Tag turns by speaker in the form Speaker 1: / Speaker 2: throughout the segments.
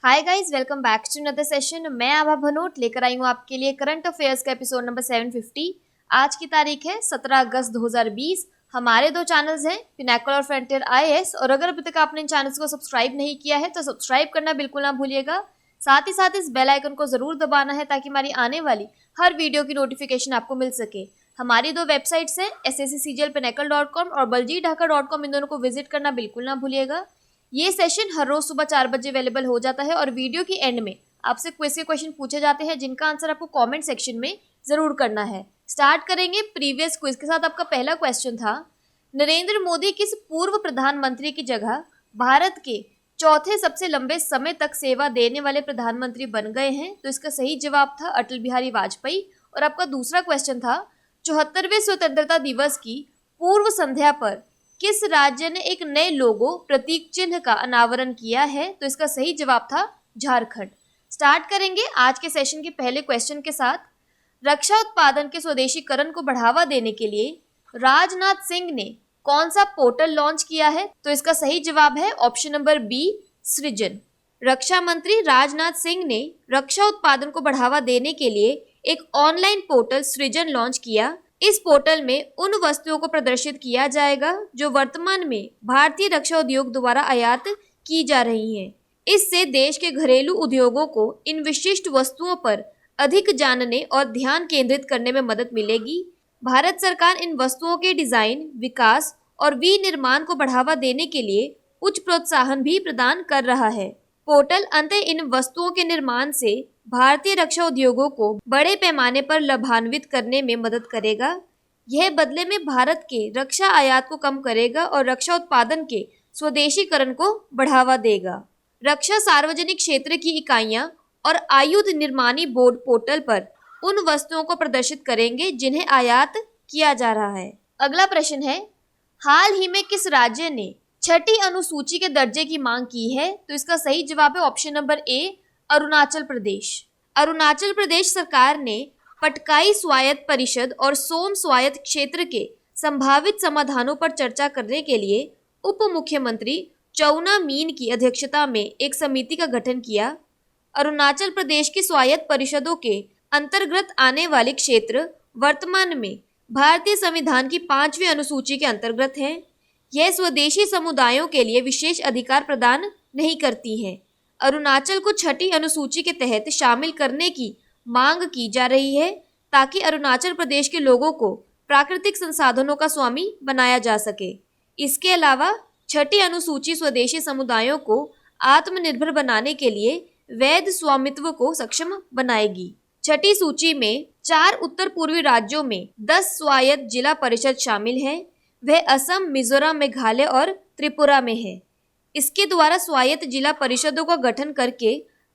Speaker 1: Hi guys, welcome back to another session. मैं आभा भनोट लेकर आई हूँ आपके लिए करंट अफेयर्स का एपिसोड नंबर 750। आज की तारीख है 17 अगस्त 2020। हमारे दो चैनल्स हैं, पिनाकल और फ्रंटियर आईएएस, और अगर अभी तक आपने इन चैनल्स को सब्सक्राइब नहीं किया है तो सब्सक्राइब करना बिल्कुल ना भूलिएगा। साथ ही साथ इस बेल आइकन को जरूर दबाना है ताकि हमारी आने वाली हर वीडियो की नोटिफिकेशन आपको मिल सके। हमारी दो वेबसाइट्स हैं, SSCCGLPinacle.com और baljeetdhaka.com। इन दोनों को विजिट करना बिल्कुल ना भूलिएगा। ये सेशन हर रोज सुबह 4 बजे अवेलेबल हो जाता है और वीडियो की एंड में आपसे क्विज के क्वेश्चन पूछे जाते हैं जिनका आंसर आपको कमेंट सेक्शन में जरूर करना है। स्टार्ट करेंगे प्रीवियस क्विज के साथ। आपका पहला क्वेश्चन था, नरेंद्र मोदी किस पूर्व प्रधानमंत्री की जगह भारत के चौथे सबसे लंबे समय तक सेवा देने वाले प्रधानमंत्री बन गए हैं? तो इसका सही जवाब था अटल बिहारी वाजपेयी। और आपका दूसरा क्वेश्चन था, 74वें स्वतंत्रता दिवस की पूर्व संध्या पर किस राज्य ने एक नए लोगो प्रतीक चिन्ह का अनावरण किया है? तो इसका सही जवाब था झारखंड। स्टार्ट करेंगे आज के सेशन के पहले क्वेश्चन के साथ। रक्षा उत्पादन के स्वदेशीकरण को बढ़ावा देने के लिए राजनाथ सिंह ने कौन सा पोर्टल लॉन्च किया है? तो इसका सही जवाब है ऑप्शन नंबर बी, सृजन। रक्षा मंत्री राजनाथ सिंह ने रक्षा उत्पादन को बढ़ावा देने के लिए एक ऑनलाइन पोर्टल सृजन लॉन्च किया। इस पोर्टल में उन वस्तुओं को प्रदर्शित किया जाएगा जो वर्तमान में भारतीय रक्षा उद्योग द्वारा आयात की जा रही हैं। इससे देश के घरेलू उद्योगों को इन विशिष्ट वस्तुओं पर अधिक जानने और ध्यान केंद्रित करने में मदद मिलेगी। भारत सरकार इन वस्तुओं के डिजाइन, विकास और विनिर्माण को बढ़ावा देने के लिए उच्च प्रोत्साहन भी प्रदान कर रहा है। पोर्टल अंततः इन वस्तुओं के निर्माण से भारतीय रक्षा उद्योगों को बड़े पैमाने पर लाभान्वित करने में मदद करेगा। यह बदले में भारत के रक्षा आयात को कम करेगा और रक्षा उत्पादन के स्वदेशीकरण को बढ़ावा देगा। रक्षा सार्वजनिक क्षेत्र की इकाइयां और आयुध निर्माणी बोर्ड पोर्टल पर उन वस्तुओं को प्रदर्शित करेंगे जिन्हें आयात किया जा रहा है। अगला प्रश्न है, हाल ही में किस राज्य ने छठी अनुसूची के दर्जे की मांग की है? तो इसका सही जवाब है option number A, Arunachal Pradesh. Arunachal Pradesh सरकार ने पटकाई स्वायत्त परिषद और सोम स्वायत्त क्षेत्र के संभावित समाधानों पर चर्चा करने के लिए उप मुख्यमंत्री चौना मीन की अध्यक्षता में एक समिति का गठन किया। अरुणाचल प्रदेश की स्वायत्त परिषदों के अंतर्गत आने वाले क्षेत्र वर्तमान में भारतीय संविधान की 5वीं अनुसूची के अंतर्गत हैं। यह स्वदेशी समुदायों के लिए विशेष अधिकार प्रदान नहीं करती हैं। अरुणाचल को छठी अनुसूची के तहत शामिल करने की मांग की जा रही है ताकि अरुणाचल प्रदेश के लोगों को प्राकृतिक संसाधनों का स्वामी बनाया जा सके। इसके अलावा छठी अनुसूची स्वदेशी समुदायों को आत्मनिर्भर बनाने के लिए वैध स्वामित्व को सक्षम बनाएगी। छठी सूची में 4 उत्तर पूर्वी राज्यों में 10 स्वायत्त जिला परिषद शामिल हैं। वह असम, मिजोरम, मेघालय और त्रिपुरा में है। इसके द्वारा स्वायत्त जिला परिषदों का गठन करके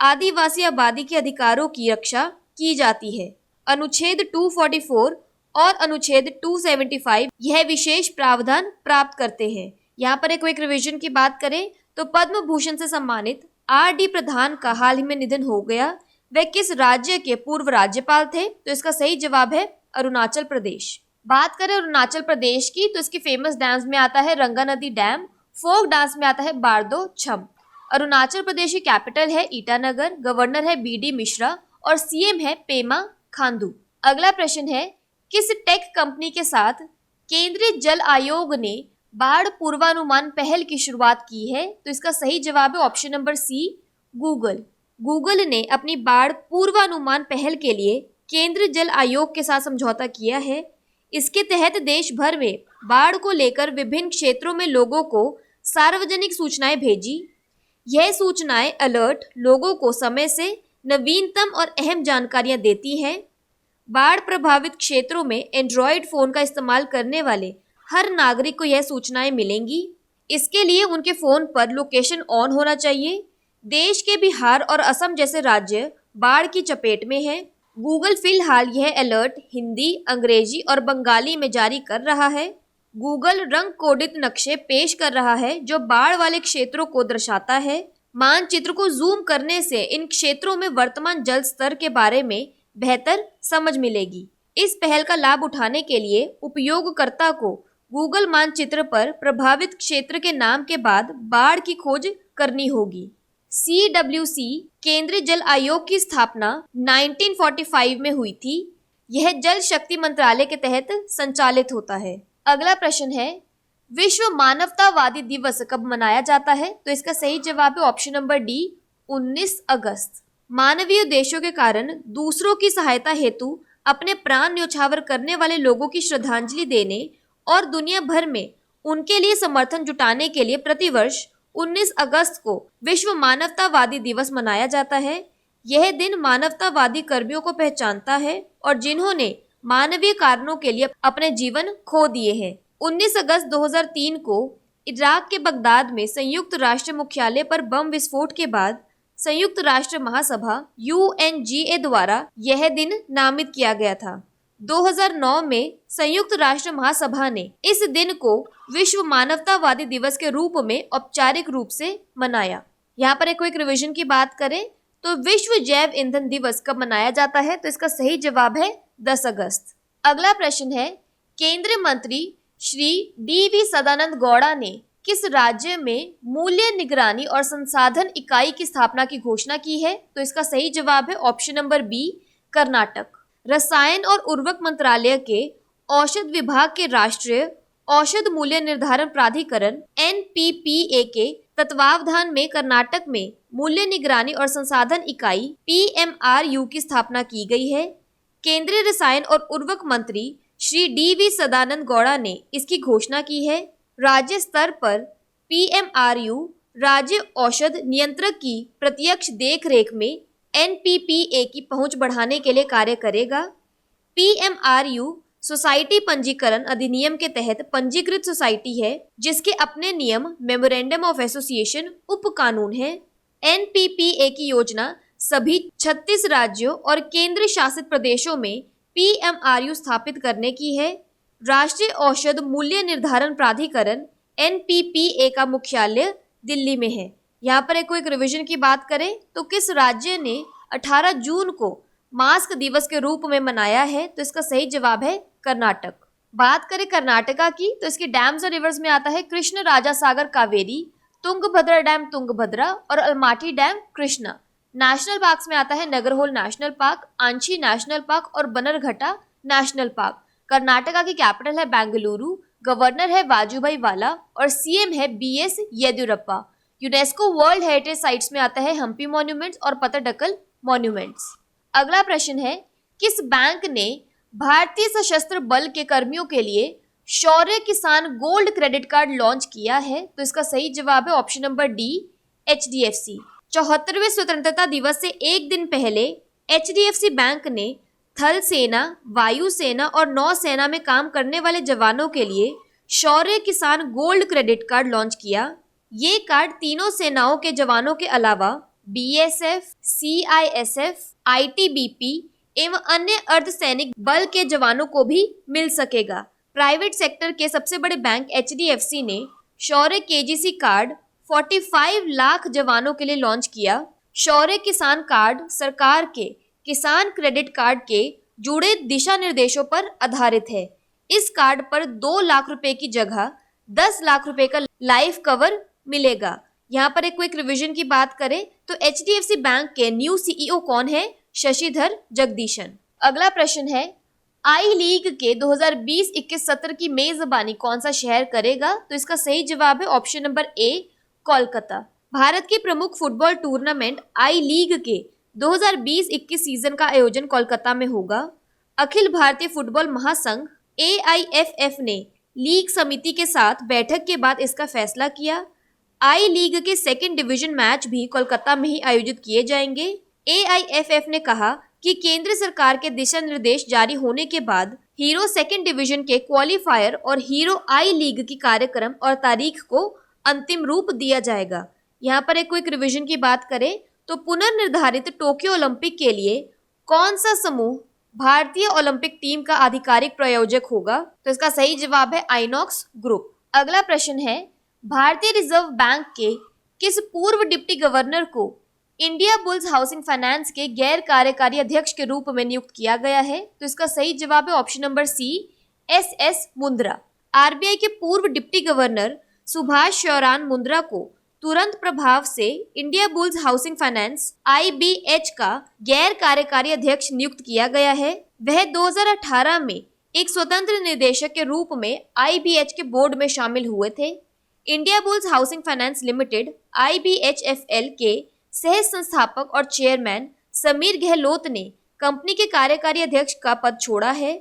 Speaker 1: आदिवासी आबादी के अधिकारों की रक्षा की जाती है। अनुच्छेद 244 और अनुच्छेद 275 यह विशेष प्रावधान प्राप्त करते हैं। यहाँ पर एक क्विक रिवीजन की बात करें तो पद्म भूषण से सम्मानित RD प्रधान का हाल ही में निधन हो गया। वह किस राज्य के पूर्व राज्यपाल थे? तो इसका सही जवाब है अरुणाचल प्रदेश। बात करें अरुणाचल प्रदेश की तो इसकी फेमस डांस में आता है रंगा नदी डैम, फोक डांस में आता है बारदो छम। अरुणाचल प्रदेश की कैपिटल है ईटानगर, गवर्नर है BD मिश्रा और CM है पेमा खांडू। अगला प्रश्न है, किस टेक कंपनी के साथ केंद्रीय जल आयोग ने बाढ़ पूर्वानुमान पहल की शुरुआत की है? तो इसका सही जवाब है option number C, Google. Google ने अपनी बाढ़ पूर्वानुमान पहल के लिए केंद्रीय जल आयोग के साथ समझौता किया है। इसके तहत देश भर में बाढ़ को लेकर विभिन्न क्षेत्रों में लोगों को सार्वजनिक सूचनाएं भेजी। यह सूचनाएं अलर्ट लोगों को समय से नवीनतम और अहम जानकारियां देती हैं। बाढ़ प्रभावित क्षेत्रों में एंड्रॉयड फोन का इस्तेमाल करने वाले हर नागरिक को यह सूचनाएं मिलेंगी। इसके लिए उनके फोन पर लोकेशन ऑन होना चाहिए। देश के बिहार और असम जैसे राज्य बाढ़ की चपेट में हैं। गूगल फिलहाल यह अलर्ट हिंदी, अंग्रेजी और बंगाली में जारी कर रहा है। गूगल रंग कोडित नक्शे पेश कर रहा है जो बाढ़ वाले क्षेत्रों को दर्शाता है। मानचित्र को जूम करने से इन क्षेत्रों में वर्तमान जल स्तर के बारे में बेहतर समझ मिलेगी। इस पहल का लाभ उठाने के लिए उपयोगकर्ता को गूगल मानचित्र पर प्रभावित क्षेत्र के नाम के बाद बाढ़ की खोज करनी होगी। CWC केंद्रीय जल आयोग की स्थापना 1945 में हुई थी। यह जल शक्ति मंत्रालय के तहत संचालित होता है। अगला प्रश्न है, विश्व मानवतावादी दिवस कब मनाया जाता है? तो इसका सही जवाब है ऑप्शन नंबर डी, 19 अगस्त। मानवीय उद्देश्यों के कारण दूसरों की सहायता हेतु अपने प्राण न्यौछावर करने वाले लोगों की श्रद्धांजलि देने और दुनिया भर में उनके लिए समर्थन जुटाने के लिए प्रतिवर्ष 19 अगस्त को विश्व मानवतावादी दिवस मनाया जाता है। यह दिन मानवतावादी कर्मियों को पहचानता है और जिन्होंने मानवीय कारणों के लिए अपने जीवन खो दिए हैं। 19 अगस्त 2003 को इराक के बगदाद में संयुक्त राष्ट्र मुख्यालय पर बम विस्फोट के बाद संयुक्त राष्ट्र महासभा UNGA द्वारा यह दिन नामित किया गया था। 2009 में संयुक्त राष्ट्र महासभा ने इस दिन को विश्व मानवतावादी दिवस के रूप में औपचारिक रूप से मनाया। यहाँ पर एक क्विक रिवीजन की बात करें तो विश्व जैव ईंधन दिवस कब मनाया जाता है? तो इसका सही जवाब है 10 अगस्त। अगला प्रश्न है, केंद्रीय मंत्री श्री DV सदानंद गौड़ा ने किस राज्य में मूल्य निगरानी और संसाधन इकाई की स्थापना की घोषणा की है? तो इसका सही जवाब है ऑप्शन नंबर बी, कर्नाटक। रसायन और उर्वरक मंत्रालय के औषध विभाग के राष्ट्रीय औषध मूल्य निर्धारण प्राधिकरण NPPA के तत्वावधान में कर्नाटक में मूल्य निगरानी और संसाधन इकाई PMRU की स्थापना की गई है। केंद्रीय रसायन और उर्वरक मंत्री श्री DV सदानंद गौड़ा ने इसकी घोषणा की है। राज्य स्तर पर PMRU राज्य औषध नियंत्रक की प्रत्यक्ष देखरेख में NPPA की पहुंच बढ़ाने के लिए कार्य करेगा। PMRU सोसाइटी पंजीकरण अधिनियम के तहत पंजीकृत सोसाइटी है जिसके अपने नियम मेमोरेंडम ऑफ एसोसिएशन उप कानून है। NPPA की योजना सभी 36 राज्यों और केंद्र शासित प्रदेशों में PMRU स्थापित करने की है। राष्ट्रीय औषध मूल्य निर्धारण प्राधिकरण NPPA का मुख्यालय दिल्ली में है। यहाँ पर एक रिवीजन की बात करें तो किस राज्य ने 18 जून को मास्क दिवस के रूप में मनाया है? तो इसका सही जवाब है कर्नाटक। बात करें कर्नाटका की तो इसके डैम्स और रिवर्स में आता है कृष्ण राजा सागर कावेरी, तुंगभद्रा डैम तुंगभद्रा और Almatti dam Krishna. National parks में आता है Nagarhole national park, Anshi national park और बनरघट्टा नेशनल पार्क। कर्नाटका की कैपिटल है बेंगलुरु, गवर्नर है वाजुभाई वाला और CM है BS Yediyurappa. UNESCO world heritage sites में आता है हम्पी मॉन्यूमेंट्स और पत्तडकल मॉन्यूमेंट्स। अगला प्रश्न है, किस बैंक ने भारतीय सशस्त्र बल के कर्मियों के लिए शौर्य किसान गोल्ड क्रेडिट कार्ड लॉन्च किया है? तो इसका सही जवाब है ऑप्शन नंबर डी, HDFC। 74वें स्वतंत्रता दिवस से एक दिन पहले HDFC बैंक ने थल सेना, वायु सेना और नौसेना में काम करने वाले जवानों के लिए शौर्य किसान गोल्ड क्रेडिट कार्ड लॉन्च किया। ये कार्ड तीनों सेनाओं के जवानों के अलावा BSF, CISF, ITBP एवं अन्य अर्धसैनिक बल के जवानों को भी मिल सकेगा। प्राइवेट सेक्टर के सबसे बड़े बैंक HDFC ने शौर्य KGC कार्ड 45 लाख जवानों के लिए लॉन्च किया। शौर्य किसान कार्ड सरकार के किसान क्रेडिट कार्ड के जुड़े दिशा निर्देशों पर आधारित है। इस कार्ड पर 2 लाख रुपए की जगह 10 लाख रुपए का लाइफ कवर मिलेगा। यहाँ पर एक क्विक रिवीजन की बात करें तो HDFC बैंक के न्यू CEO कौन है? शशिधर जगदीशन। अगला प्रश्न है, आई लीग के 2020-21 सत्र की मेजबानी कौन सा शहर करेगा? तो इसका सही जवाब है option number A, Kolkata. Bharat की प्रमुख फुटबॉल टूर्नामेंट आई लीग के 2020-21 सीजन का आयोजन कोलकाता में होगा। अखिल भारतीय फुटबॉल महासंघ AIFF ने लीग समिति के साथ बैठक के बाद इसका फैसला किया। आई लीग के सेकेंड डिवीजन मैच भी कोलकाता में ही आयोजित किए जाएंगे। AIFF ने कहा कि केंद्र सरकार के दिशा निर्देश जारी होने के बाद हीरो सेकेंड डिवीजन के क्वालिफायर और हीरो आई लीग की कार्यक्रम और तारीख को अंतिम रूप दिया जाएगा। यहाँ पर एक क्विक रिवीजन की बात करें तो पुनर्निर्धारित टोक्यो ओलंपिक के लिए कौन सा समूह भारतीय ओलंपिक टीम का आधिकारिक प्रायोजक होगा? तो इसका सही जवाब है आइनॉक्स ग्रुप। अगला प्रश्न है, भारतीय रिजर्व बैंक के किस पूर्व डिप्टी गवर्नर को इंडिया बुल्स हाउसिंग फाइनेंस के गैर कार्यकारी अध्यक्ष के रूप में नियुक्त किया गया है? तो इसका सही जवाब है option number C, SS Mundra. RBI के पूर्व डिप्टी गवर्नर सुभाष शौरान मुंद्रा को तुरंत प्रभाव से Indiabulls housing finance IBH का गैर कार्यकारी अध्यक्ष नियुक्त किया गया है। वह 2018 में एक स्वतंत्र निदेशक के रूप में IBH के बोर्ड में शामिल हुए थे। India bulls housing finance limited IBHFL के सह संस्थापक और चेयरमैन समीर गहलोत ने कंपनी के कार्यकारी अध्यक्ष का पद छोड़ा है।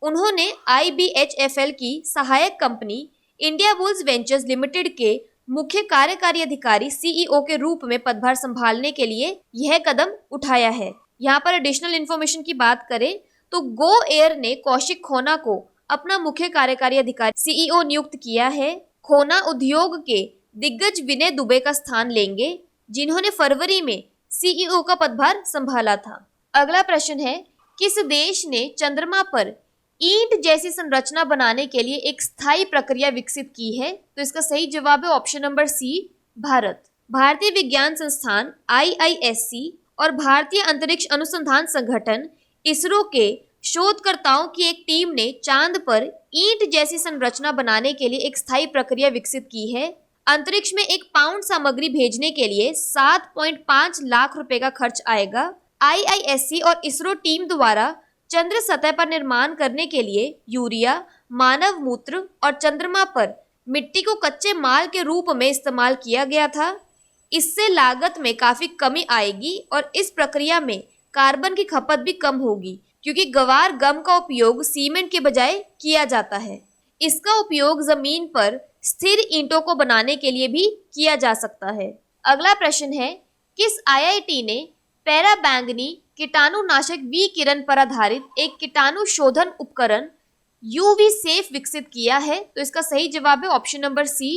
Speaker 1: उन्होंने IBHFL की सहायक company India bulls ventures limited के मुख्य कार्यकारी अधिकारी CEO के रूप में पदभार संभालने के लिए यह कदम उठाया है। यहाँ पर एडिशनल इन्फॉर्मेशन की बात करें तो गो एयर ने कौशिक खोना को अपना मुख्य कार्यकारी अधिकारी CEO नियुक्त किया है। खोना उद्योग के दिग्गज विनय दुबे का स्थान लेंगे, जिन्होंने फरवरी में CEO का पदभार संभाला था। अगला प्रश्न है, किस देश ने चंद्रमा पर ईंट जैसी संरचना बनाने के लिए एक स्थायी प्रक्रिया विकसित की है? तो इसका सही जवाब है ऑप्शन नंबर C, भारत। भारतीय विज्ञान संस्थान IISc और भारतीय अंतरिक्ष अनुसंधान संगठन ISRO के शोधकर्ताओं की एक टीम ने चांद पर ईंट जैसी संरचना बनाने के लिए एक स्थायी प्रक्रिया विकसित की है। अंतरिक्ष में 1 पाउंड सामग्री भेजने के लिए 7.5 लाख रुपए का खर्च आएगा। IISc और ISRO टीम द्वारा चंद्र सतह पर निर्माण करने के लिए यूरिया, मानव मूत्र और चंद्रमा पर मिट्टी को कच्चे माल के रूप में इस्तेमाल किया गया था। इससे लागत में काफी कमी आएगी और इस प्रक्रिया में कार्बन की खपत भी कम होगी, क्योंकि गवार गम का उपयोग सीमेंट के बजाय किया जाता है। इसका उपयोग जमीन पर स्थिर ईंटों को बनाने के लिए भी किया जा सकता है। अगला प्रश्न है, किस IIT ने पैराबैंगनी कीटाणुनाशक विकिरण पर आधारित एक कीटाणु शोधन उपकरण UV सेफ विकसित किया है? तो इसका सही जवाब है option number C,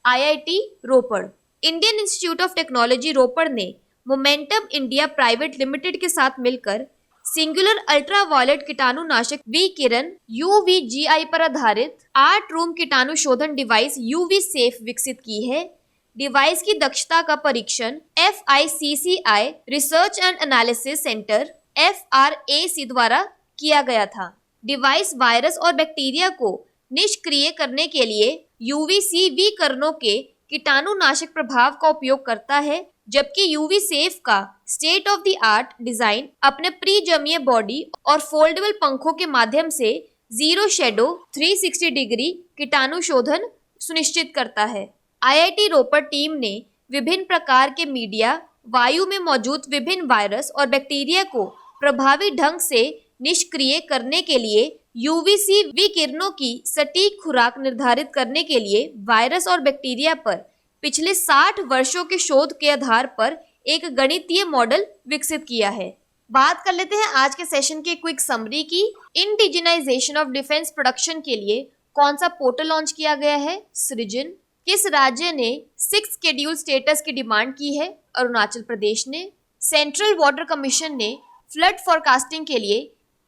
Speaker 1: IIT Ropar. Indian Institute of Technology Ropar ने मोमेंटम इंडिया प्राइवेट लिमिटेड के साथ मिलकर सिंगुलर अल्ट्रावायलेट कीटाणुनाशक विकिरण UVGI पर आधारित 8 रूम कीटाणु शोधन डिवाइस UV सेफ विकसित की है। डिवाइस की दक्षता का परीक्षण FICCI research and analysis centre FRAC द्वारा किया गया था। डिवाइस वायरस और बैक्टीरिया को निष्क्रिय करने के लिए UVC विकिरणों के कीटाणुनाशक प्रभाव का उपयोग करता है, जबकि UV सेफ का state of the art design अपने प्रीजमीय बॉडी और फोल्डेबल पंखों के माध्यम से जीरो शेडो 360 डिग्री कीटाणु शोधन सुनिश्चित करता है। IIT रोपड़ टीम ने विभिन्न प्रकार के मीडिया, वायु में मौजूद विभिन्न वायरस और बैक्टीरिया को प्रभावी ढंग से निष्क्रिय करने के लिए UVC विकिरणों की सटीक खुराक निर्धारित करने के लिए वायरस और बैक्टीरिया पर पिछले 60 वर्षों के शोध के आधार पर एक गणितीय मॉडल विकसित किया है। बात कर लेते हैं आज के सेशन की क्विक समरी की। इंडिजिनाइजेशन ऑफ डिफेंस प्रोडक्शन के लिए कौन सा पोर्टल लॉन्च किया गया है? सृजन। किस राज्य ने 6 शेड्यूल स्टेटस की डिमांड की है? अरुणाचल प्रदेश ने। सेंट्रल वाटर कमीशन ने फ्लड फोरकास्टिंग के लिए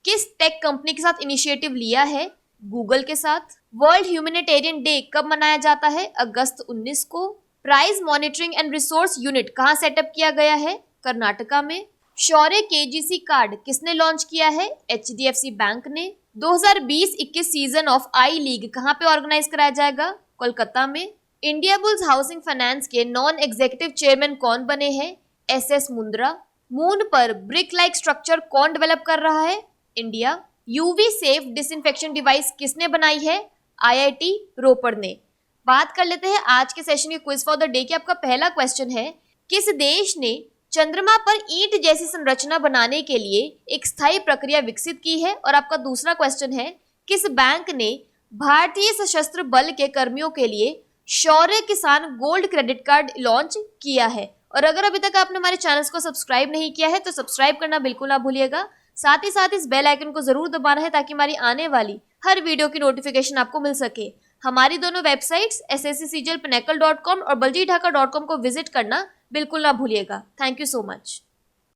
Speaker 1: किस टेक कंपनी के साथ इनिशिएटिव लिया है? गूगल के साथ। वर्ल्ड ह्यूमैनिटेरियन डे कब मनाया जाता है? अगस्त 19 को। Price monitoring and resource unit कहाँ सेटअप किया गया है? कर्नाटका में। शौर्य KGC कार्ड किसने लॉन्च किया है? HDFC बैंक ने। 2020-21 सीजन ऑफ आई लीग कहाँ पे ऑर्गेनाइज कराया जाएगा? कोलकाता में। इंडिया बुल्स हाउसिंग फाइनेंस के नॉन एग्जीक्यूटिव चेयरमैन कौन बने हैं? SS मुंद्रा। मून पर ब्रिक लाइक स्ट्रक्चर कौन डेवलप कर रहा है? India. UV safe disinfection device किसने बनाई है? IIT रोपड़ ने। बात कर लेते हैं आज के सेशन के क्विज फॉर द डे की। आपका पहला क्वेश्चन है, किस देश ने चंद्रमा पर ईंट जैसी संरचना बनाने के लिए एक स्थायी प्रक्रिया विकसित की है? और आपका दूसरा क्वेश्चन है, किस बैंक ने भारतीय सशस्त्र बल के कर्मियों के लिए शौर्य किसान गोल्ड क्रेडिट कार्ड लॉन्च किया है? और अगर अभी तक आपने हमारे चैनल को सब्सक्राइब नहीं किया है तो सब्सक्राइब करना बिल्कुल ना भूलिएगा। साथ ही साथ इस बेल आइकन को जरूर दबाना है ताकि हमारी आने वाली हर वीडियो की नोटिफिकेशन आपको मिल सके। हमारी दोनों वेबसाइट्स SSC CGL Pinnacle.com और BaljiDhaka.com को विजिट करना बिल्कुल ना भूलिएगा। Thank you so much.